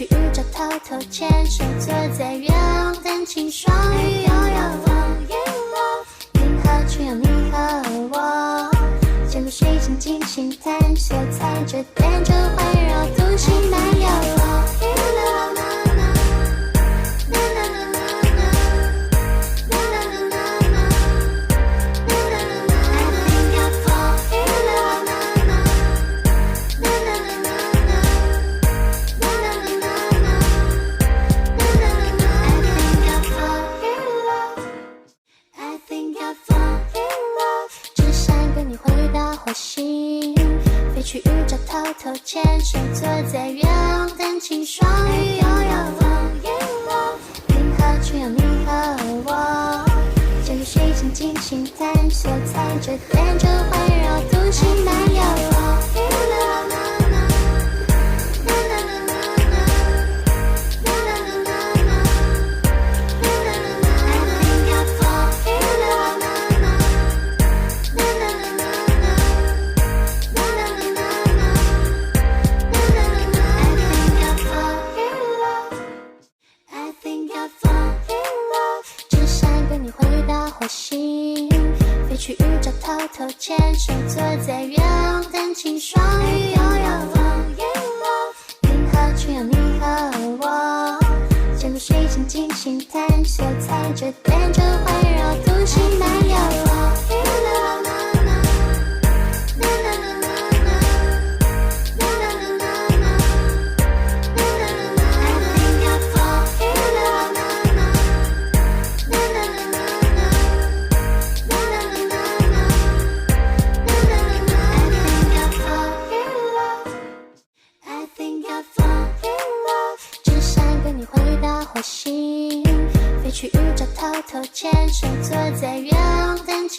去宇宙偷偷牵手，坐在月亮等晴双鱼悠悠风雨落，银河只有你和我，潜入水晶尽情探索，踩着点着环绕独行漫游。火星飞去宇宙偷偷牵手，坐在月亮等晴双鱼悠悠风雨落，银河只有你和我，潜入水晶尽情探索，踩着点着环绕独行漫游。火星飞去宇宙偷偷牵手，坐在月亮等晴双鱼悠悠风雨落，银河只有你和我，潜入水晶尽情探索，踩着点着环绕独行漫游。火星飞去宇宙偷偷牵手，坐在月亮等晴。